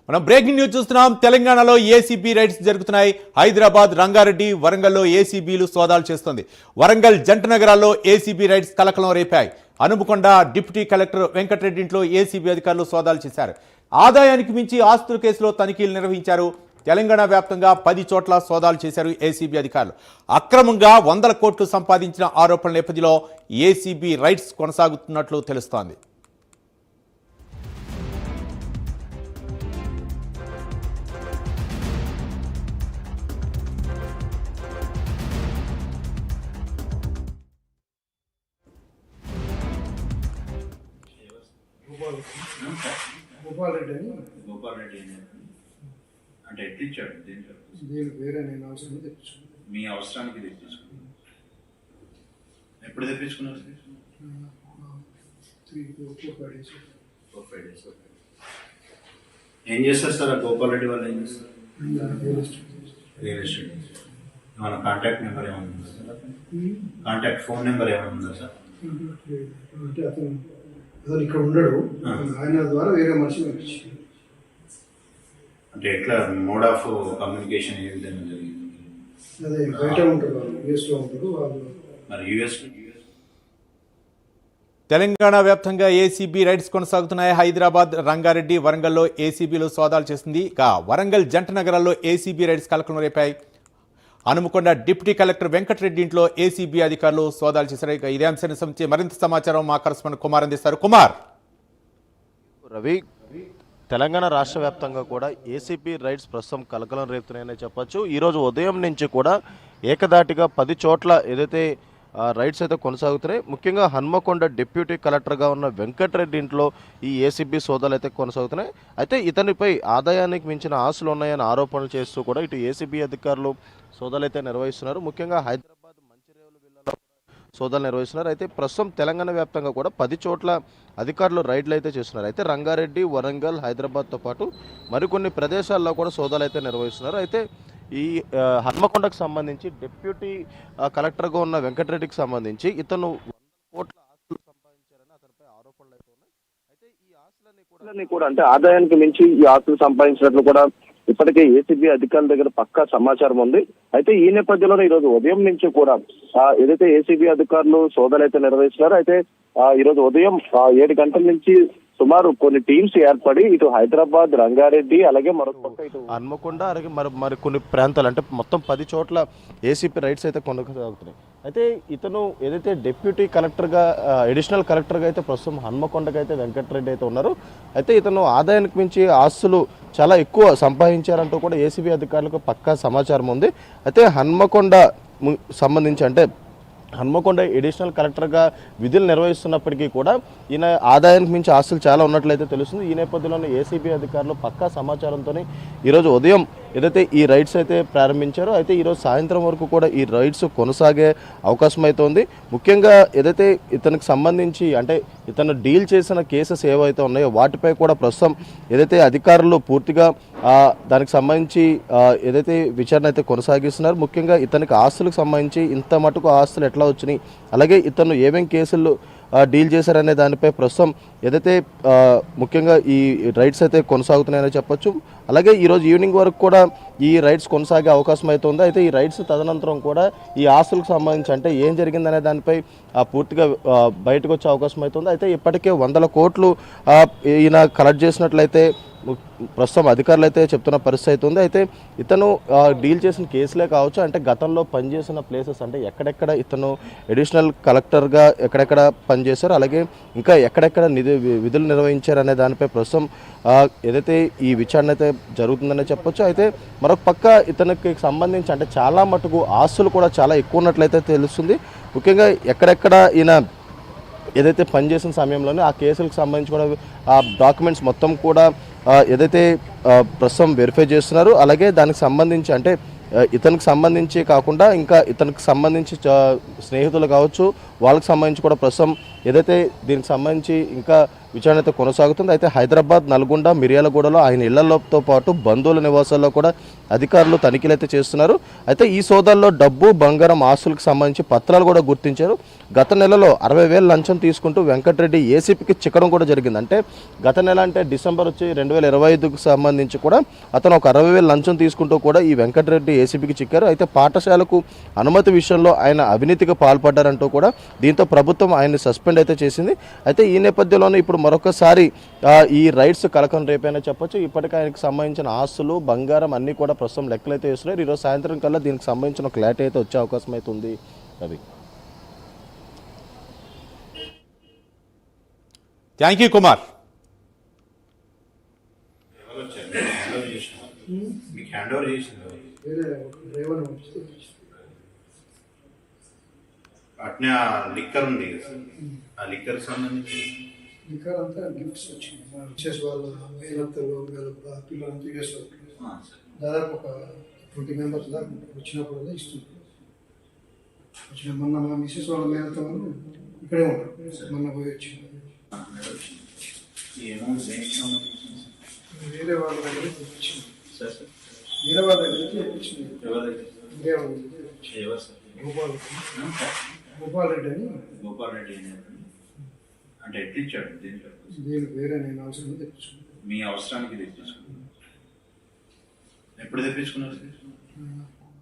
మనం breaking news చూస్తున్నాం. తెలంగాణలో ఏసీబీ రైడ్స్ జరుగుతున్నాయి. హైదరాబాద్, రంగారెడ్డి, వరంగల్లో ఏసీబీలు సోదాలు చేస్తుంది. వరంగల్ జంట నగరాల్లో ఏసీబీ రైడ్స్ కలకలం రేపాయి. హనుమకొండ డిప్యూటీ కలెక్టర్ వెంకటరెడ్డి ఇంట్లో ఏసీబీ అధికారులు సోదాలు చేశారు. ఆదాయానికి మించి ఆస్తుల కేసులో తనిఖీలు నిర్వహించారు. తెలంగాణ వ్యాప్తంగా 10 చోట్ల సోదాలు చేశారు ఏసీబీ అధికారులు. అక్రమంగా 100 కోట్లు సంపాదించిన ఆరోపణల నేపథ్యంలో ఏసీబీ రైడ్స్ కొనసాగుతున్నట్లు తెలుస్తోంది. గోపాల్ రెడ్డి అంటే ఎట్లా ఇచ్చాడు? దీనికి వేరే నేను అవసరం తెప్పించుకున్నాను. మీ అవసరానికి తెప్పించుకున్నాను. ఎప్పుడు తెప్పించుకున్నారు? 4-5 డేస్. ఏం చేస్తారు సార్? గోపాల్ రెడ్డి వాళ్ళు ఏం చేస్తారు? Real estate. ఏమైనా కాంటాక్ట్ నెంబర్ ఏమైనా ఉందా సార్? కాంటాక్ట్ ఫోన్ నెంబర్ ఏమైనా ఉందా సార్? అంటే అతను ఇక్కడ ఉండడు, ఆయన ద్వారా వేరే మనిషి పంపించారు. అంటే ఎట్లా మోడ్ ఆఫ్ కమ్యూనికేషన్ ఏ విధంగా జరిగింది? అదే బయట ఉంటారు వాళ్ళు, యూఎస్లో ఉంటారు వాళ్ళు. మరి యూఎస్ తెలంగాణ వ్యాప్తంగా ఏసీబీ రైడ్స్ కొనసాగుతున్నాయి. హైదరాబాద్, రంగారెడ్డి, వరంగల్లో ఏసీబీలు సోదాలు చేస్తుంది. ఇక వరంగల్ జంట నగరాల్లో ఏసీబీ రైడ్స్ కలకలం రేపాయి. హనుమకొండ డిప్యూటీ కలెక్టర్ వెంకటరెడ్డి ఇంట్లో ఏసీబీ అధికారులు సోదాలు చేశారు. ఇక ఇదే అంశానికి సంబంధించి మరింత సమాచారం మా కరెస్పాండెంట్ కుమార్ అందిస్తారు. కుమార్. రవి, తెలంగాణ రాష్ట్ర వ్యాప్తంగా కూడా ఏసీబీ రైడ్స్ ప్రస్తుతం కలకలం రేపుతున్నాయని చెప్పొచ్చు. ఈరోజు ఉదయం నుంచి కూడా ఏకదాటిగా 10 చోట్ల ఏదైతే రైడ్స్ అయితే కొనసాగుతున్నాయి. ముఖ్యంగా హన్మకొండ డిప్యూటీ కలెక్టర్గా ఉన్న వెంకటరెడ్డి ఇంట్లో ఈ ఏసీబీ సోదాలు అయితే కొనసాగుతున్నాయి. అయితే ఇతనిపై ఆదాయానికి మించిన ఆస్తులు ఉన్నాయని ఆరోపణలు చేస్తూ కూడా ఇటు ఏసీబీ అధికారులు సోదాలు అయితే నిర్వహిస్తున్నారు. ముఖ్యంగా హైదరాబాద్ మంచిర్యాల జిల్లాలో సోదాలు నిర్వహిస్తున్నారు. అయితే ప్రస్తుతం తెలంగాణ వ్యాప్తంగా కూడా 10 చోట్ల అధికారులు రైడ్లు అయితే చేస్తున్నారు. అయితే రంగారెడ్డి, వరంగల్, హైదరాబాద్తో పాటు మరికొన్ని ప్రదేశాల్లో కూడా సోదాలు అయితే నిర్వహిస్తున్నారు. అయితే ఈ హన్మకొండకు సంబంధించి డిప్యూటీ కలెక్టర్గా ఉన్న వెంకటరెడ్డికి సంబంధించి ఇతను 100 కోట్ల ఆస్తులు సంపాదించారని అతనిపై ఆరోపణలు అయితే ఉన్నాయి. అయితే ఈ ఆస్తులన్నీ కూడా అంటే ఆదాయానికి మించి ఈ ఆస్తులు సంపాదించినట్లు కూడా ఇప్పటికే ఏసీబీ అధికారుల దగ్గర పక్కా సమాచారం ఉంది. అయితే ఈ నేపథ్యంలో ఈరోజు ఉదయం నుంచి కూడా ఏదైతే ఏసీబీ అధికారులు సోదాలు అయితే నిర్వహిస్తున్నారో, అయితే ఈరోజు ఉదయం 7 గంటల నుంచి సుమారు కొన్ని టీమ్స్ ఏర్పడి ఇటు హైదరాబాద్, రంగారెడ్డి, అలాగే మరొక పక్క ఇటు హన్మకొండ, అలాగే మరి కొన్ని ప్రాంతాలు అంటే మొత్తం 10 చోట్ల ఏసీపీ రైడ్స్ అయితే కొనసాగుతున్నాయి. అయితే ఇతను ఏదైతే డిప్యూటీ కలెక్టర్గా, అడిషనల్ కలెక్టర్గా అయితే ప్రస్తుతం హన్మకొండకి అయితే వెంకటరెడ్డి అయితే ఉన్నారు. అయితే ఇతను ఆదాయానికి మించి ఆస్తులు చాలా ఎక్కువ సంపాదించారంటూ కూడా ఏసీబీ అధికారులకు పక్కా సమాచారం ఉంది. అయితే హన్మకొండ సంబంధించి అంటే హన్మకొండ అడిషనల్ కలెక్టర్గా విధులు నిర్వహిస్తున్నప్పటికీ కూడా ఈయన ఆదాయానికి మించి ఆస్తులు చాలా ఉన్నట్లయితే తెలుస్తుంది. ఈ నేపథ్యంలోనే ఏసీబీ అధికారులు పక్కా సమాచారంతో ఈరోజు ఉదయం ఏదైతే ఈ రైడ్స్ అయితే ప్రారంభించారో, అయితే ఈరోజు సాయంత్రం వరకు కూడా ఈ రైడ్స్ కొనసాగే అవకాశం అయితే ఉంది. ముఖ్యంగా ఏదైతే ఇతనికి సంబంధించి అంటే ఇతను డీల్ చేసిన కేసెస్ ఏవైతే ఉన్నాయో వాటిపై కూడా ప్రస్తుతం ఏదైతే అధికారులు పూర్తిగా దానికి సంబంధించి ఏదైతే విచారణ అయితే కొనసాగిస్తున్నారు. ముఖ్యంగా ఇతనికి ఆస్తులకు సంబంధించి ఇంత మటుకు ఆస్తులు ఎట్లా వచ్చినాయి, అలాగే ఇతను ఏమేం కేసులు డీల్ చేశారనే దానిపై ప్రస్తుతం ఏదైతే ముఖ్యంగా ఈ రైడ్స్ అయితే కొనసాగుతున్నాయని చెప్పొచ్చు. అలాగే ఈరోజు ఈవినింగ్ వరకు కూడా ఈ రైడ్స్ కొనసాగే అవకాశం అయితే ఉంది. అయితే ఈ రైడ్స్ తదనంతరం కూడా ఈ ఆస్తులకు సంబంధించి అంటే ఏం జరిగిందనే దానిపై పూర్తిగా బయటకు వచ్చే అవకాశం అయితే ఉంది. అయితే ఇప్పటికే 100 కోట్లు ఈయన కలెక్ట్ చేసినట్లయితే ప్రస్తుతం అధికారులు అయితే చెప్తున్న పరిస్థితి ఉంది. అయితే ఇతను డీల్ చేసిన కేసులే కావచ్చు, అంటే గతంలో పనిచేసిన ప్లేసెస్ అంటే ఎక్కడెక్కడ ఇతను అడిషనల్ కలెక్టర్గా ఎక్కడెక్కడ పనిచేశారు, అలాగే ఇంకా ఎక్కడెక్కడ విధులు నిర్వహించారు అనే దానిపై ప్రస్తుతం ఏదైతే ఈ విచారణ అయితే జరుగుతుందనే చెప్పొచ్చు. అయితే మరొక పక్క ఇతనికి సంబంధించి అంటే చాలా మటుకు ఆస్తులు కూడా చాలా ఎక్కువ ఉన్నట్లయితే తెలుస్తుంది. ముఖ్యంగా ఎక్కడెక్కడ ఈయన ఏదైతే పనిచేసిన సమయంలోనే ఆ కేసులకు సంబంధించి కూడా ఆ డాక్యుమెంట్స్ మొత్తం కూడా ఏదైతే ప్రస్తుతం వెరిఫై చేస్తున్నారు. అలాగే దానికి సంబంధించి అంటే ఇతనికి సంబంధించి కాకుండా ఇంకా ఇతనికి సంబంధించి స్నేహితులు కావచ్చు, వాళ్ళకి సంబంధించి కూడా ప్రస్తుతం ఏదైతే దీనికి సంబంధించి ఇంకా విచారణ అయితే కొనసాగుతుంది. అయితే హైదరాబాద్, నల్గొండ, మిర్యాలగూడలో ఆయన ఇళ్లతో పాటు బంధువుల నివాసాల్లో కూడా అధికారులు తనిఖీలు అయితే చేస్తున్నారు. అయితే ఈ సోదాల్లో డబ్బు, బంగారం, ఆస్తులకు సంబంధించి పత్రాలు కూడా గుర్తించారు. గత నెలలో 60,000 లంచం తీసుకుంటూ వెంకటరెడ్డి ఏసీపీకి చిక్కడం కూడా జరిగింది. అంటే గత నెల అంటే డిసెంబర్ 2025కు సంబంధించి కూడా అతను ఒక 60,000 లంచం తీసుకుంటూ కూడా ఈ వెంకటరెడ్డి ఏసీపీకి చిక్కారు. అయితే పాఠశాలకు అనుమతి విషయంలో ఆయన అవినీతికి పాల్పడ్డారంటూ కూడా దీంతో ప్రభుత్వం ఆయన్ని సస్పెండ్ అయితే చేసింది. అయితే ఈ నేపథ్యంలోనే ఇప్పుడు మరొకసారి ఈ రైట్స్ కలకం రేపైనా చెప్పొచ్చు. ఇప్పటికే ఆయనకు సంబంధించిన ఆస్తులు, బంగారం అన్నీ కూడా ప్రస్తుతం లెక్కలైతే వేస్తున్నారు. ఈరోజు సాయంత్రం కల్లా దీనికి సంబంధించిన క్లారిటీ అయితే వచ్చే అవకాశం అయితే ఉంది. Ravi, thank you Kumar. ఎవరు వచ్చారు? మీకు హ్యాండ్ ఓవర్ చేసింది వేరే ఒక డ్రైవర్ పంపిస్తే అట్నే ఆ లిక్కర్ ఉంది కదా సార్, ఆ లిక్కర్ సంబంధించి ఇంకా అంతా గిఫ్ట్స్ వచ్చింది. మా విశేష వాళ్ళ మేనత్తలు వాళ్ళ పిల్లలంతా చేస్తారు. దాదాపు ఒక 20 మెంబర్స్ దాకా వచ్చినప్పుడు ఇస్తుంది. వచ్చిన మొన్న మా మిస్సెస్ వాళ్ళ మేనత్త వాళ్ళు ఇక్కడే ఉంటారు. మొన్న పోయి వచ్చింది. ఈ అమౌంట్ దేనికి సంబంధించింది వేరే వాళ్ళ దగ్గర తెప్పించింది. సార్? సార్ వేరే వాళ్ళ దగ్గర తెప్పించింది. ఎవరి దగ్గర? వేరే వాళ్ళ దగ్గర తెప్పించింది. ఎవరు సార్? గోపాల్ రెడ్డి అని. గోపాల్ రెడ్డి అంటే ఎట్లా ఇచ్చాడు? దీనికి వేరే నేను అవసరం తెప్పించుకున్నాను. మీ అవసరానికి తెప్పించుకున్నాను. ఎప్పుడు తెప్పించుకున్నారు సార్?